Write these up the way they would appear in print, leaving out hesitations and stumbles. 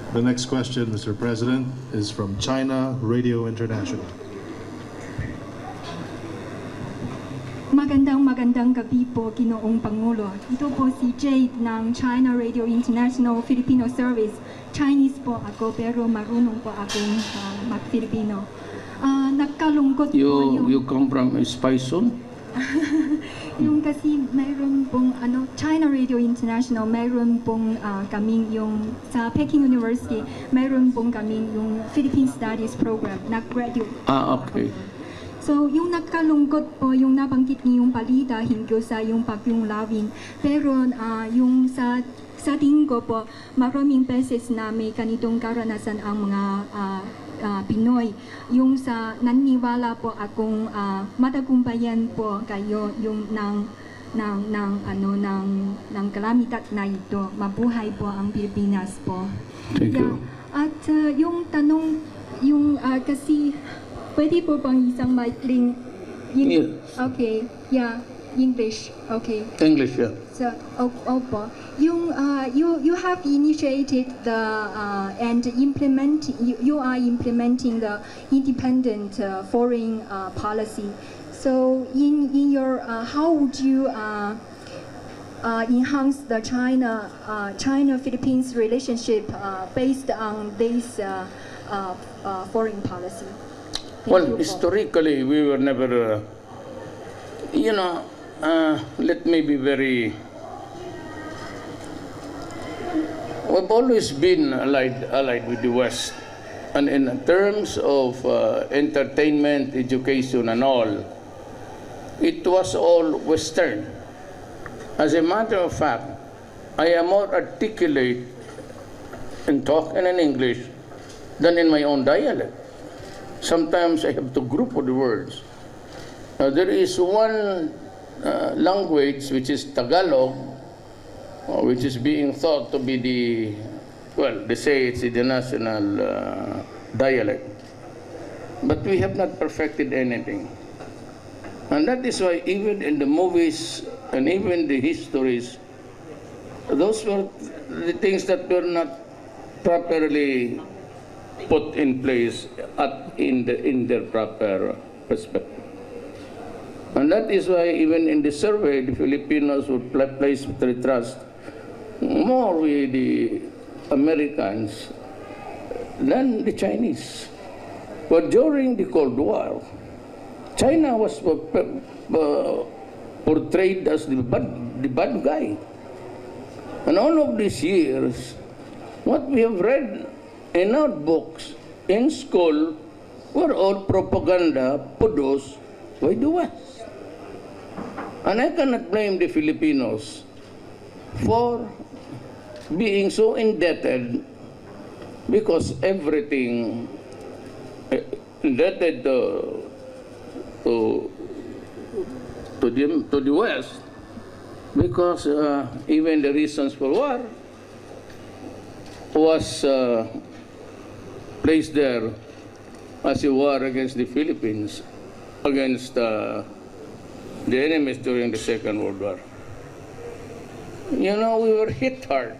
The next question, Mr. President, is from China Radio International. Magandang gabi po, Ginoong Pangulo. Ito po si Jade ng China Radio International Filipino Service. Chinese po ako pero marunong po akong mag-Filipino. Nagkalungkot po You come from a spy zone? yung kasi mayroon pong China Radio International, mayroon pong kaming yung sa Peking University, mayroon pong kaming yung Philippine Studies Program, nag-graduate. Okay. So, yung nagkalungkot po, yung nabanggit niyo yung balita hinggil sa yung Bagyong Lawin. Pero yung sa tingin ko po, maraming beses na may ganitong karanasan ang mga Pinoy. Yung sa naniniwala po akong matagumpayan po kayo yung ng kalamidad na ito. Mabuhay po ang Pilipinas po. Thank you. At yung tanong, yung kasi pwede po bang isang maikling Yes. Okay, yeah, English. Okay. English, yeah. So, opo. Yung you have initiated the and you are implementing the independent foreign policy. So in your how would you enhance the China Philippines relationship based on this foreign policy? Well, historically, we were never, let me be very, we've always been allied with the West. And in terms of entertainment, education, and all, it was all Western. As a matter of fact, I am more articulate in talking in English than in my own dialect. Sometimes I have to group the words. There is one language which is Tagalog, which is being thought to be they say it's the national dialect. But we have not perfected anything. And that is why even in the movies and even the histories, those were the things that were not properly put in place in their proper perspective. And that is why even in the survey, the Filipinos would place their trust more with the Americans than the Chinese. But during the Cold War, China was portrayed as the bad guy. And all of these years, what we have read in our books, in school, were all propaganda produced by the West. And I cannot blame the Filipinos for being so indebted because everything indebted to the West because even the reasons for war was placed there as a war against the Philippines, against the enemies during the Second World War. We were hit hard.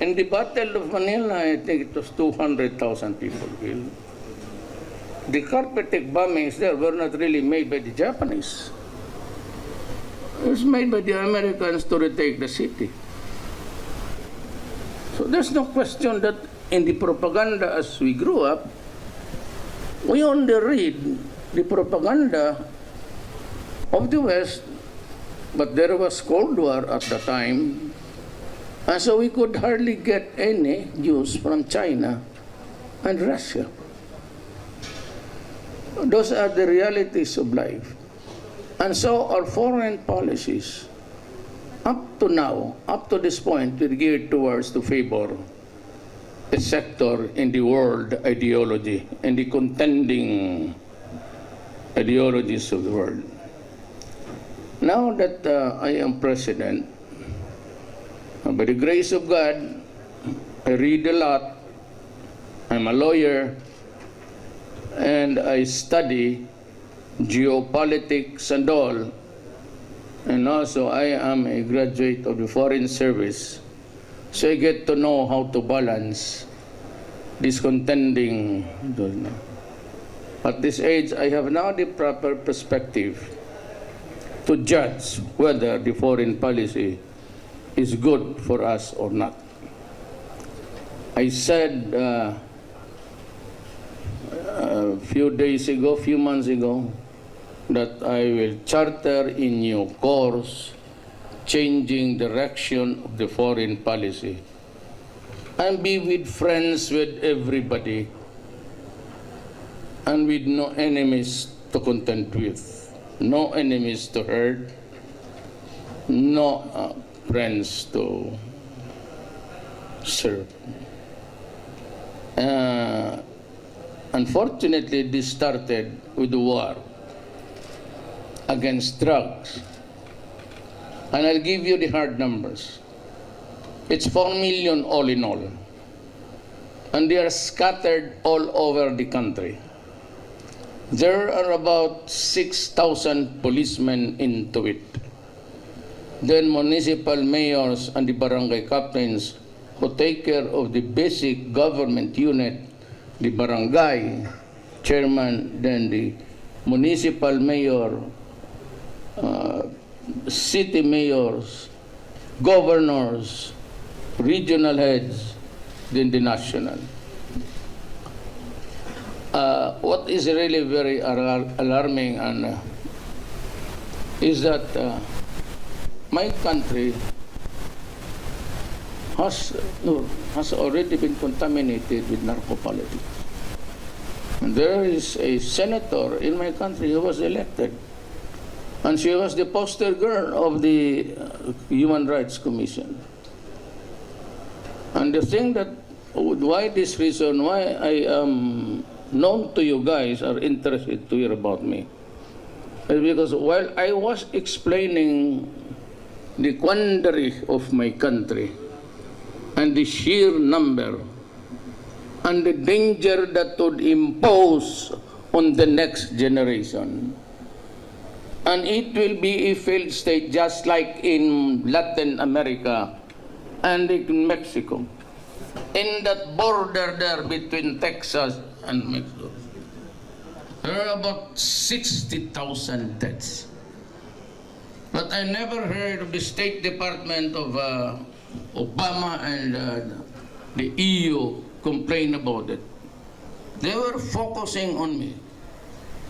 In the Battle of Manila, I think it was 200,000 people killed. The carpet bombings there were not really made by the Japanese. It was made by the Americans to retake the city. So there's no question that in the propaganda as we grew up, we only read the propaganda of the West, but there was Cold War at the time, and so we could hardly get any news from China and Russia. Those are the realities of life. And so our foreign policies, up to now, up to this point, we're geared towards to favor a sector in the world ideology and the contending ideologies of the world. Now that I am president, by the grace of God, I read a lot, I'm a lawyer, and I study geopolitics and all. And also I am a graduate of the Foreign Service. So I get to know how to balance this contending. At this age, I have now the proper perspective to judge whether the foreign policy is good for us or not. I said a few months ago, that I will charter a new course, changing direction of the foreign policy, and be with friends with everybody, and with no enemies to contend with, no enemies to hurt, no friends to serve. Unfortunately, this started with the war against drugs. And I'll give you the hard numbers. It's 4 million all in all. And they are scattered all over the country. There are about 6,000 policemen into it. Then municipal mayors and the barangay captains who take care of the basic government unit, the barangay chairman, then the municipal mayor, city mayors, governors, regional heads, then the national. What is really very alarming and is that my country has already been contaminated with narco-politics. And there is a senator in my country who was elected, and she was the poster girl of the Human Rights Commission. And the thing that, why this reason, why I am known to you guys are interested to hear about me, is because while I was explaining the quandary of my country and the sheer number and the danger that would impose on the next generation, and it will be a failed state just like in Latin America and in Mexico, in that border there between Texas and Mexico. There are about 60,000 deaths. But I never heard of the State Department of Obama and the EU complain about it. They were focusing on me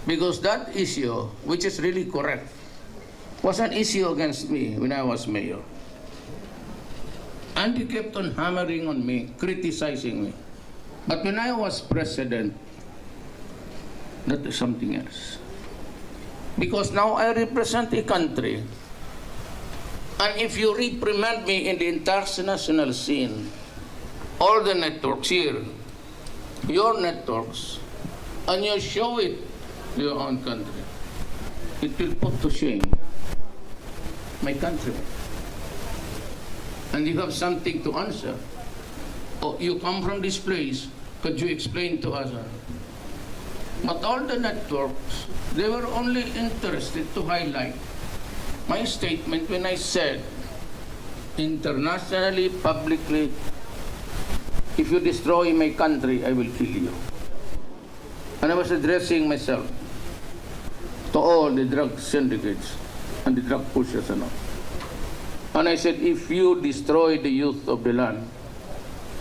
because that issue, which is really correct, was an issue against me when I was mayor. And they kept on hammering on me, criticizing me. But when I was president, that is something else. Because now I represent a country, and if you reprimand me in the international scene, all the networks here, your networks, and you show it to your own country, it will put to shame my country. And you have something to answer. Oh, you come from this place, could you explain to us? But all the networks, they were only interested to highlight my statement when I said, internationally, publicly, if you destroy my country, I will kill you. And I was addressing myself to all the drug syndicates and the drug pushers and all. And I said, if you destroy the youth of the land,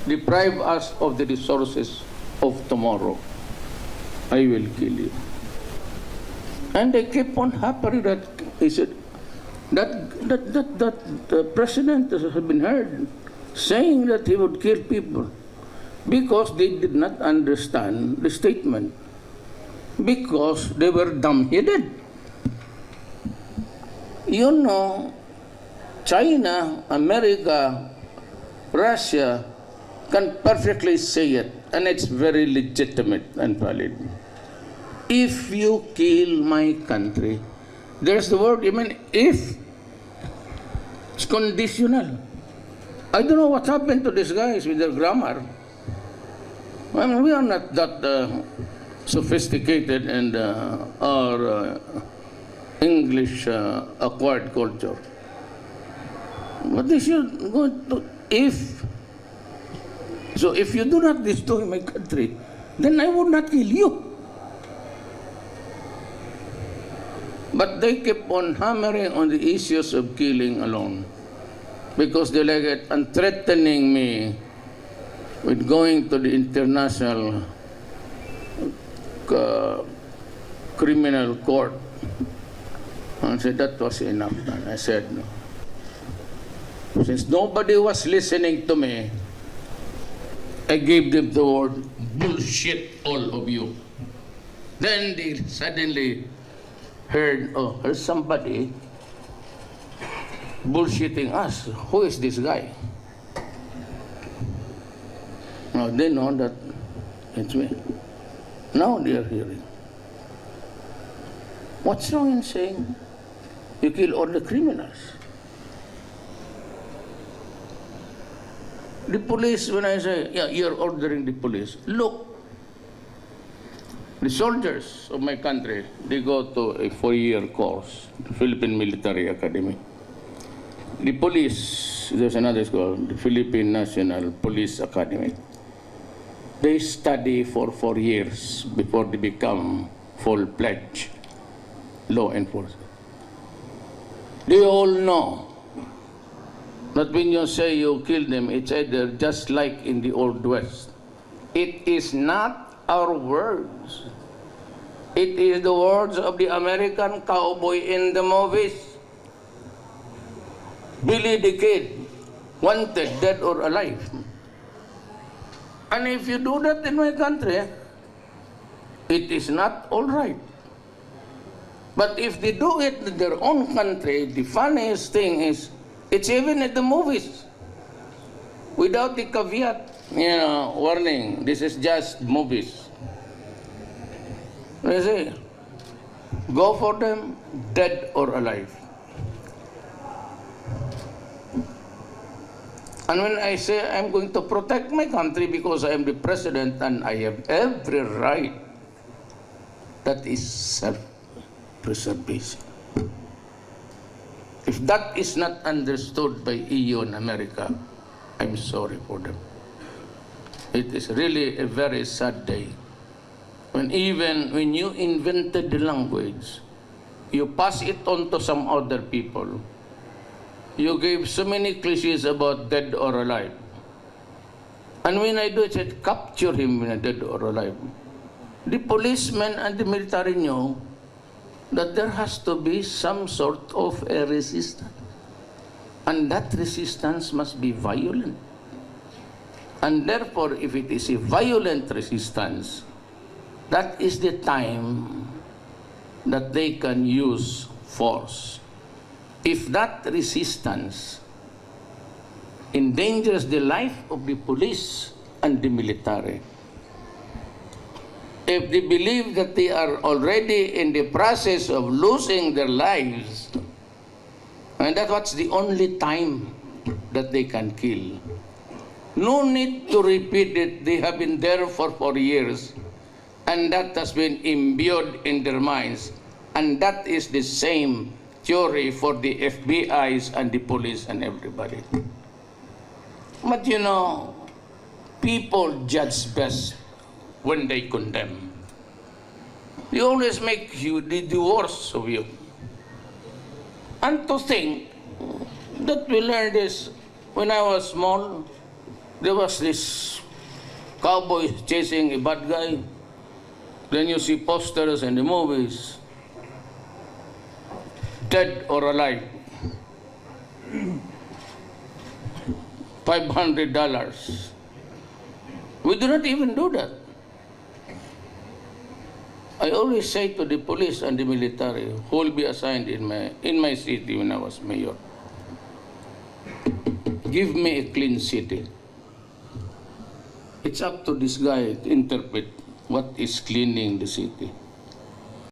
deprive us of the resources of tomorrow, I will kill you. And they kept on happy that he said that the president has been heard saying that he would kill people because they did not understand the statement, because they were dumb-headed. You know, China, America, Russia can perfectly say it, and it's very legitimate and valid. If you kill my country, there's the word, even if, it's conditional. I don't know what happened to these guys with their grammar. I mean, we are not that sophisticated and our English acquired culture. But they should go to, if So if you do not destroy my country, then I would not kill you. But they keep on hammering on the issues of killing alone, because they like it and threatening me with going to the international criminal court. And I said that was enough. And I said no. Since nobody was listening to me, I gave them the word bullshit, all of you. Then they suddenly heard, oh, there's somebody bullshitting us. Who is this guy? Now they know that it's me. Now they are hearing. What's wrong in saying you kill all the criminals? The police, when I say, yeah, you're ordering the police, look, the soldiers of my country, they go to a 4-year course, Philippine Military Academy. The police, there's another school, the Philippine National Police Academy. They study for 4 years before they become full-fledged law enforcement. They all know that when you say you kill them, it's either just like in the Old West. It is not our words. It is the words of the American cowboy in the movies. Billy the Kid, wanted, dead or alive. And if you do that in my country, it is not all right. But if they do it in their own country, the funniest thing is, it's even at the movies. Without the caveat, warning, this is just movies. They say, go for them, dead or alive. And when I say I'm going to protect my country because I am the president and I have every right, that is self-preservation. If that is not understood by EU and America, I'm sorry for them. It is really a very sad day. When even when you invented the language, you pass it on to some other people. You gave so many cliches about dead or alive. And when I do it, I said, capture him when dead or alive. The policemen and the military knew that there has to be some sort of a resistance. And that resistance must be violent. And therefore, if it is a violent resistance, that is the time that they can use force. If that resistance endangers the life of the police and the military, if they believe that they are already in the process of losing their lives, and that's what's the only time that they can kill. No need to repeat it. They have been there for 4 years, and that has been imbued in their minds. And that is the same theory for the FBIs and the police and everybody. But people judge best when they condemn. They always make you the worst of you. And to think that we learned this when I was small, there was this cowboy chasing a bad guy. Then you see posters in the movies, dead or alive, $500. We do not even do that. I always say to the police and the military who will be assigned in my city when I was mayor, give me a clean city. It's up to this guy to interpret what is cleaning the city.